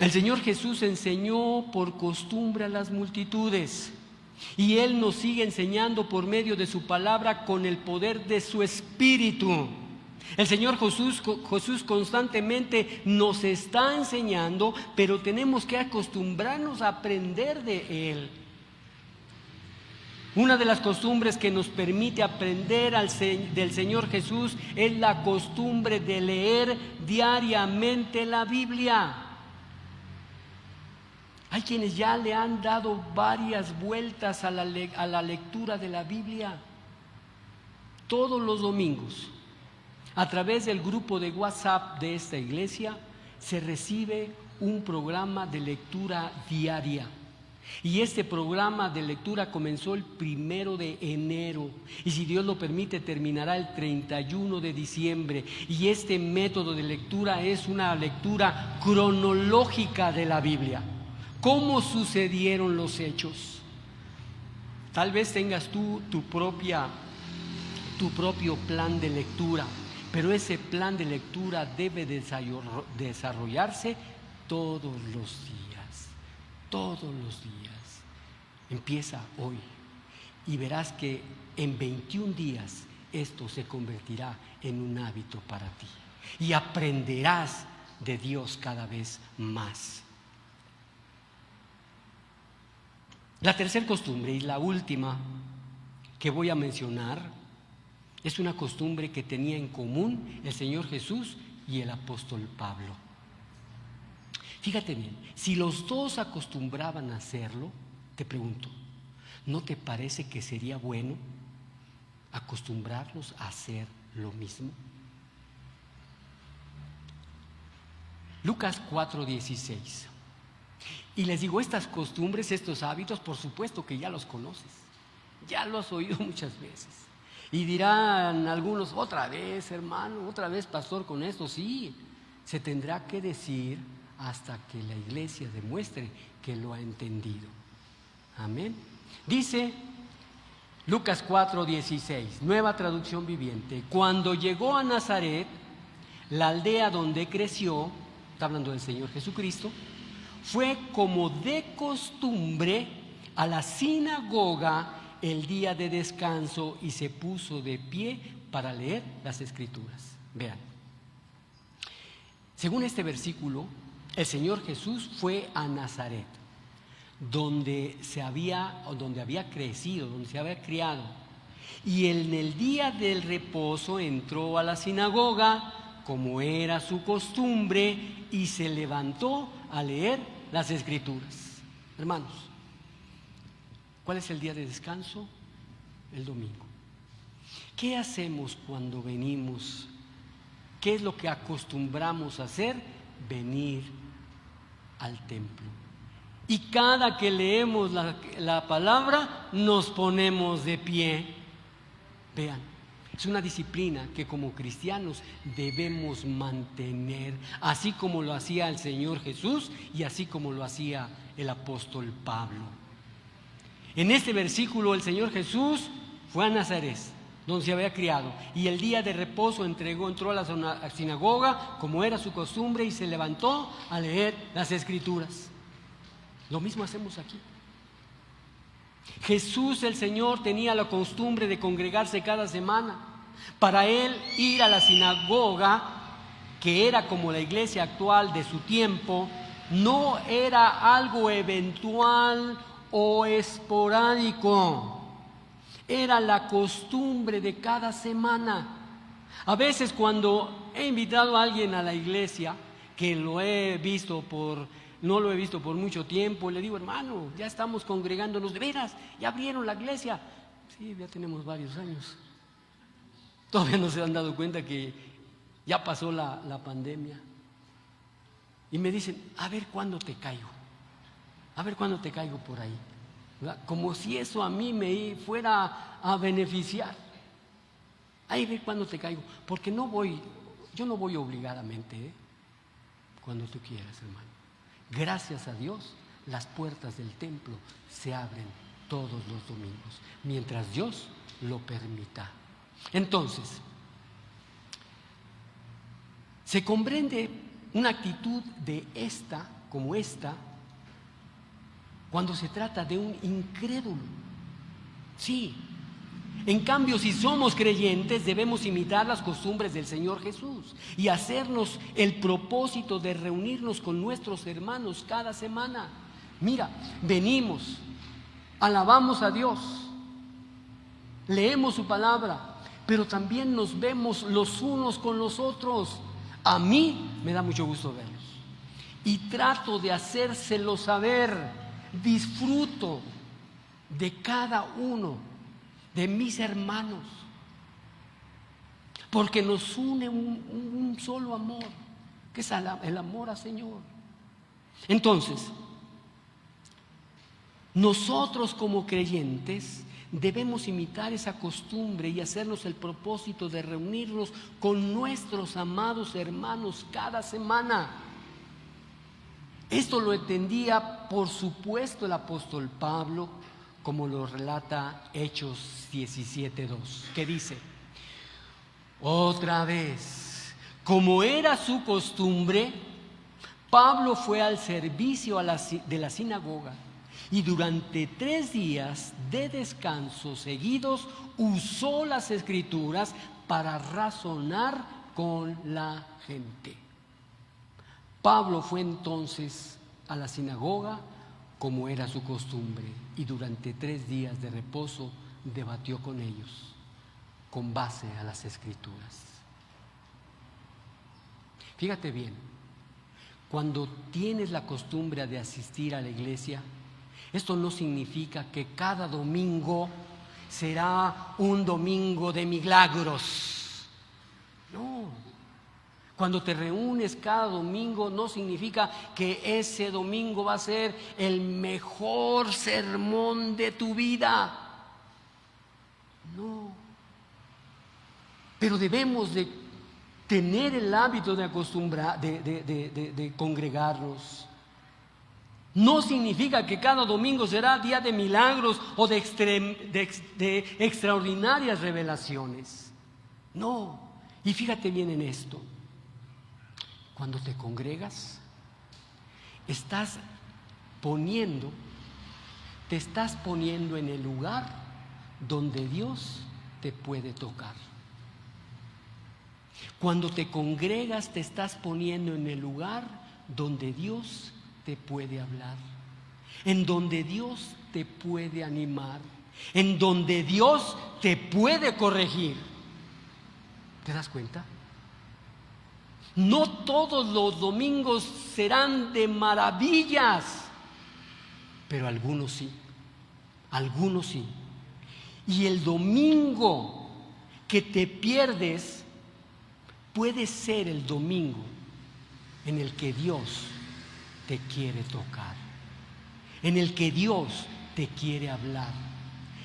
S1: El Señor Jesús enseñó por costumbre a las multitudes y Él nos sigue enseñando por medio de su palabra con el poder de su Espíritu. El Señor Jesús constantemente nos está enseñando, pero tenemos que acostumbrarnos a aprender de Él. Una de las costumbres que nos permite aprender del Señor Jesús es la costumbre de leer diariamente la Biblia. Hay quienes ya le han dado varias vueltas a la lectura de la Biblia. Todos los domingos, a través del grupo de WhatsApp de esta iglesia, se recibe un programa de lectura diaria. Y este programa de lectura comenzó el 1 de enero y, si Dios lo permite, terminará el 31 de diciembre. Y este método de lectura es una lectura cronológica de la Biblia. ¿Cómo sucedieron los hechos? Tal vez tengas tú tu propio plan de lectura, pero ese plan de lectura debe desarrollarse todos los días, todos los días. Empieza hoy y verás que en 21 días esto se convertirá en un hábito para ti y aprenderás de Dios cada vez más. La tercera costumbre y la última que voy a mencionar es una costumbre que tenía en común el Señor Jesús y el apóstol Pablo. Fíjate bien, si los dos acostumbraban a hacerlo, te pregunto, ¿no te parece que sería bueno acostumbrarlos a hacer lo mismo? Lucas 4:16. Y les digo, estas costumbres, estos hábitos, por supuesto que ya los conoces, ya lo has oído muchas veces. Y dirán algunos, otra vez hermano, otra vez pastor con esto. Sí, se tendrá que decir hasta que la iglesia demuestre que lo ha entendido. Amén. Dice Lucas 4:16, nueva traducción viviente: cuando llegó a Nazaret, la aldea donde creció, está hablando del Señor Jesucristo, fue como de costumbre a la sinagoga el día de descanso y se puso de pie para leer las Escrituras. Vean, según este versículo, el Señor Jesús fue a Nazaret, donde había crecido, donde se había criado, y en el día del reposo entró a la sinagoga, como era su costumbre, y se levantó a leer las Escrituras. Hermanos, ¿cuál es el día de descanso? El domingo. ¿Qué hacemos cuando venimos? ¿Qué es lo que acostumbramos a hacer? Venir al templo. Y cada que leemos la palabra, nos ponemos de pie. Vean, es una disciplina que como cristianos debemos mantener, así como lo hacía el Señor Jesús y así como lo hacía el apóstol Pablo. En este versículo el Señor Jesús fue a Nazaret, donde se había criado, y el día de reposo entró a la sinagoga, como era su costumbre, y se levantó a leer las Escrituras. Lo mismo hacemos aquí. Jesús el Señor tenía la costumbre de congregarse cada semana. Para él, ir a la sinagoga, que era como la iglesia actual de su tiempo, no era algo eventual o esporádico. Era la costumbre de cada semana. A veces cuando he invitado a alguien a la iglesia, que no lo he visto por mucho tiempo, le digo, hermano, ya estamos congregándonos, de veras, ya abrieron la iglesia. Sí, ya tenemos varios años. Todavía no se han dado cuenta que ya pasó la pandemia. Y me dicen, a ver cuándo te caigo. A ver cuándo te caigo por ahí. ¿Verdad? Como si eso a mí me fuera a beneficiar. Ahí ver cuándo te caigo. Porque yo no voy obligadamente, cuando tú quieras, hermano. Gracias a Dios, las puertas del templo se abren todos los domingos, mientras Dios lo permita. Entonces, se comprende una actitud como esta, cuando se trata de un incrédulo. Sí. En cambio, si somos creyentes, debemos imitar las costumbres del Señor Jesús y hacernos el propósito de reunirnos con nuestros hermanos cada semana. Mira, venimos, alabamos a Dios, leemos su palabra, pero también nos vemos los unos con los otros. A mí me da mucho gusto verlos. y trato de hacérselo saber. Disfruto de cada uno de mis hermanos, porque nos une un solo amor, que es el amor al Señor. Entonces, nosotros como creyentes debemos imitar esa costumbre y hacernos el propósito de reunirnos con nuestros amados hermanos cada semana. Esto lo entendía, por supuesto, el apóstol Pablo, como lo relata Hechos 17:2, que dice: otra vez, como era su costumbre, Pablo fue al servicio de la sinagoga y durante 3 días de descanso seguidos usó las Escrituras para razonar con la gente. Pablo fue entonces a la sinagoga como era su costumbre y durante 3 días de reposo debatió con ellos con base a las Escrituras. Fíjate bien, cuando tienes la costumbre de asistir a la iglesia, esto no significa que cada domingo será un domingo de milagros. No. Cuando te reúnes cada domingo no significa que ese domingo va a ser el mejor sermón de tu vida. No. Pero debemos de tener el hábito de acostumbrar, de congregarnos. No significa que cada domingo será día de milagros o de extraordinarias revelaciones. No. Y fíjate bien en esto. Cuando te congregas, te estás poniendo en el lugar donde Dios te puede tocar. Cuando te congregas, te estás poniendo en el lugar donde Dios te puede hablar, en donde Dios te puede animar, en donde Dios te puede corregir. ¿Te das cuenta? No todos los domingos serán de maravillas, pero algunos sí, algunos sí. Y el domingo que te pierdes puede ser el domingo en el que Dios te quiere tocar, en el que Dios te quiere hablar,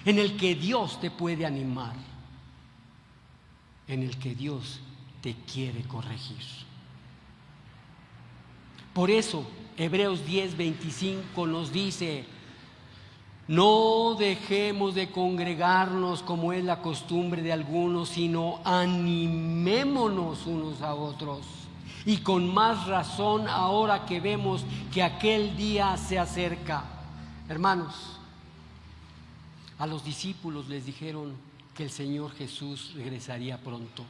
S1: en el que Dios te puede animar, en el que Dios te quiere corregir. Por eso Hebreos 10:25 nos dice: no dejemos de congregarnos como es la costumbre de algunos, sino animémonos unos a otros, y con más razón ahora que vemos que aquel día se acerca. Hermanos, a los discípulos les dijeron que el Señor Jesús regresaría pronto.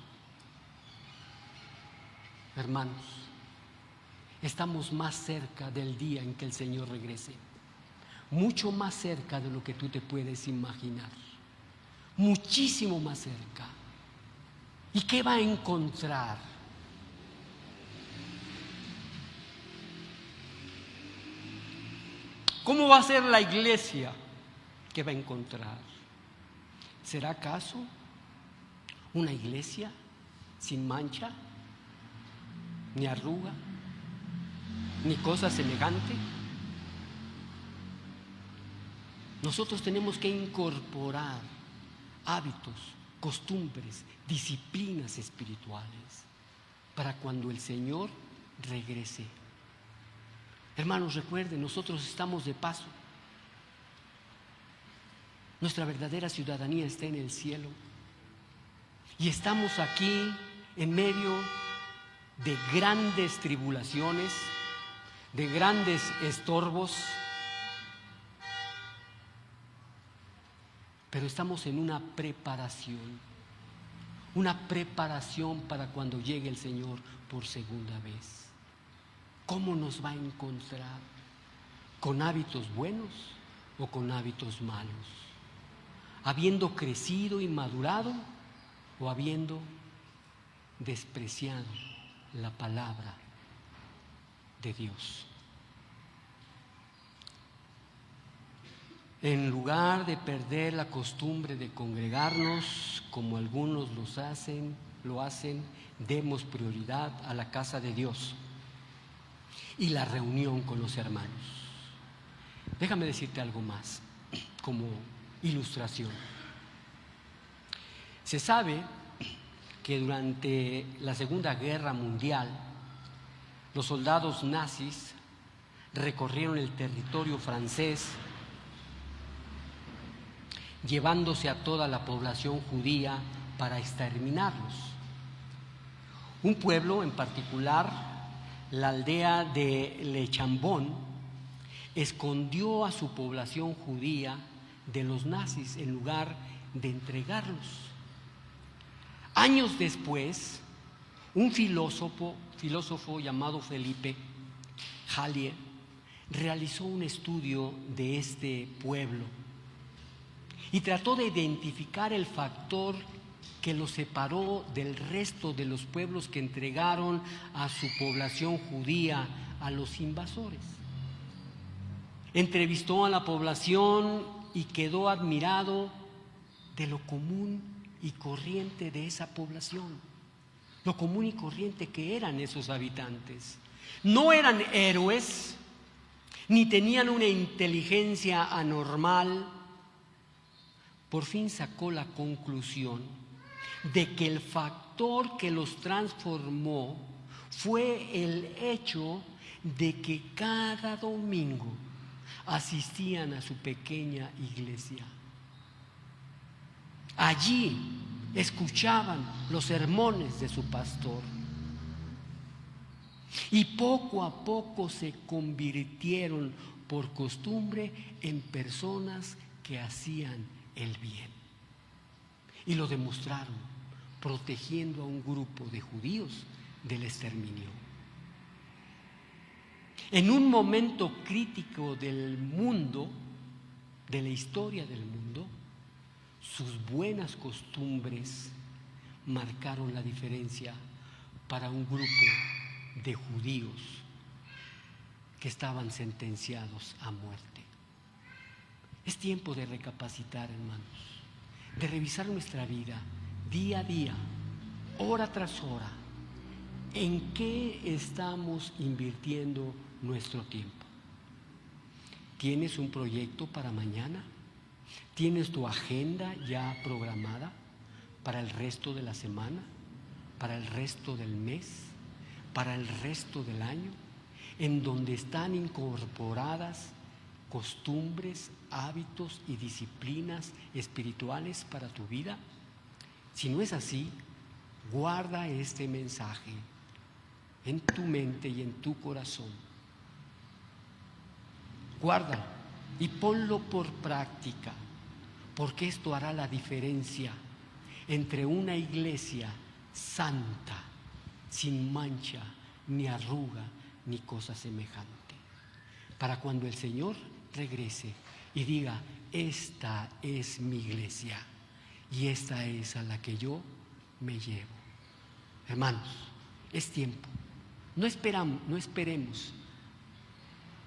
S1: Hermanos, estamos más cerca del día en que el Señor regrese, mucho más cerca de lo que tú te puedes imaginar, muchísimo más cerca. ¿Y qué va a encontrar? ¿Cómo va a ser la iglesia? ¿Qué va a encontrar? ¿Será acaso una iglesia sin mancha, ni arruga, ni cosa semejante? Nosotros tenemos que incorporar hábitos, costumbres, disciplinas espirituales para cuando el Señor regrese. Hermanos, recuerden, nosotros estamos de paso. Nuestra verdadera ciudadanía está en el cielo. Y estamos aquí en medio de grandes tribulaciones, de grandes estorbos, pero estamos en una preparación para cuando llegue el Señor por segunda vez. ¿Cómo nos va a encontrar? ¿Con hábitos buenos o con hábitos malos? ¿Habiendo crecido y madurado o habiendo despreciado la palabra de Dios. En lugar de perder la costumbre de congregarnos, como algunos lo hacen, demos prioridad a la casa de Dios y la reunión con los hermanos. Déjame decirte algo más, como ilustración. Se sabe que durante la Segunda Guerra Mundial, los soldados nazis recorrieron el territorio francés, llevándose a toda la población judía para exterminarlos. Un pueblo en particular, la aldea de Le Chambon, escondió a su población judía de los nazis en lugar de entregarlos. Años después, un filósofo llamado Felipe Jallier realizó un estudio de este pueblo y trató de identificar el factor que los separó del resto de los pueblos que entregaron a su población judía a los invasores. Entrevistó a la población y quedó admirado de lo común y corriente de esa población, lo común y corriente que eran esos habitantes. No eran héroes, ni tenían una inteligencia anormal. Por fin sacó la conclusión de que el factor que los transformó fue el hecho de que cada domingo asistían a su pequeña iglesia. Allí escuchaban los sermones de su pastor y poco a poco se convirtieron por costumbre en personas que hacían el bien. Y lo demostraron protegiendo a un grupo de judíos del exterminio. En un momento crítico del mundo, de la historia del mundo, sus buenas costumbres marcaron la diferencia para un grupo de judíos que estaban sentenciados a muerte. Es tiempo de recapacitar, hermanos, de revisar nuestra vida día a día, hora tras hora. ¿En qué estamos invirtiendo nuestro tiempo? ¿Tienes un proyecto para mañana? ¿Tienes tu agenda ya programada para el resto de la semana, para el resto del mes, para el resto del año, en donde están incorporadas costumbres, hábitos y disciplinas espirituales para tu vida? Si no es así, guarda este mensaje en tu mente y en tu corazón. Guárdalo y ponlo por práctica, porque esto hará la diferencia entre una iglesia santa, sin mancha, ni arruga, ni cosa semejante. Para cuando el Señor regrese y diga: esta es mi iglesia y esta es a la que yo me llevo. Hermanos, es tiempo. No esperemos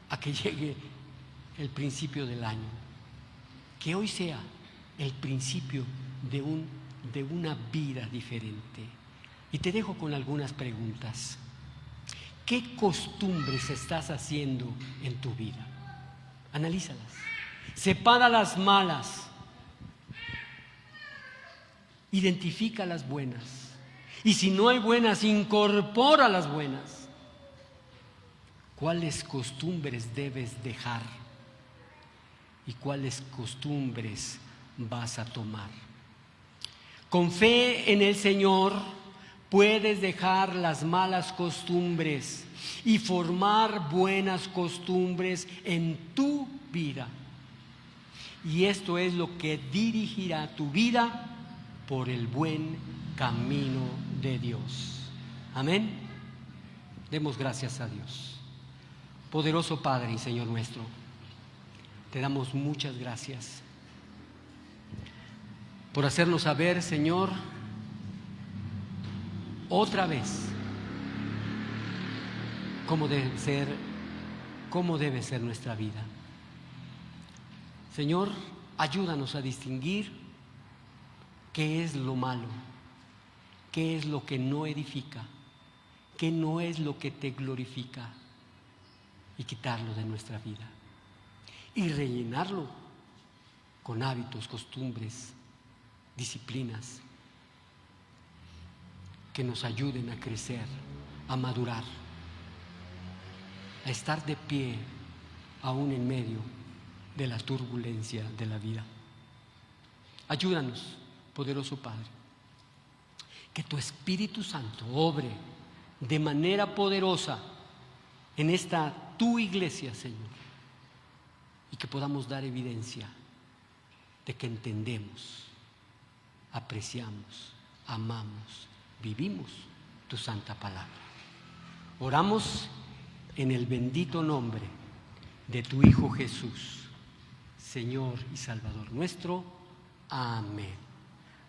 S1: a que llegue el principio del año. Que hoy sea el principio de una vida diferente. Y te dejo con algunas preguntas. ¿Qué costumbres estás haciendo en tu vida? Analízalas. Separa las malas. Identifica las buenas. Y si no hay buenas, incorpora las buenas. ¿Cuáles costumbres debes dejar? ¿Y cuáles costumbres vas a tomar? Con fe en el Señor puedes dejar las malas costumbres y formar buenas costumbres en tu vida. Y esto es lo que dirigirá tu vida por el buen camino de Dios. Amén. Demos gracias a Dios. Poderoso Padre y Señor nuestro, te damos muchas gracias por hacernos saber, Señor, otra vez cómo debe ser nuestra vida. Señor, ayúdanos a distinguir qué es lo malo, qué es lo que no edifica, qué no es lo que te glorifica, y quitarlo de nuestra vida y rellenarlo con hábitos, costumbres, disciplinas que nos ayuden a crecer, a madurar, a estar de pie aún en medio de la turbulencia de la vida. Ayúdanos, poderoso Padre, que tu Espíritu Santo obre de manera poderosa en esta tu iglesia, Señor, y que podamos dar evidencia de que entendemos, apreciamos, amamos, vivimos tu santa palabra. Oramos en el bendito nombre de tu Hijo Jesús, Señor y Salvador nuestro. Amén.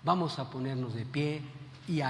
S1: Vamos a ponernos de pie y a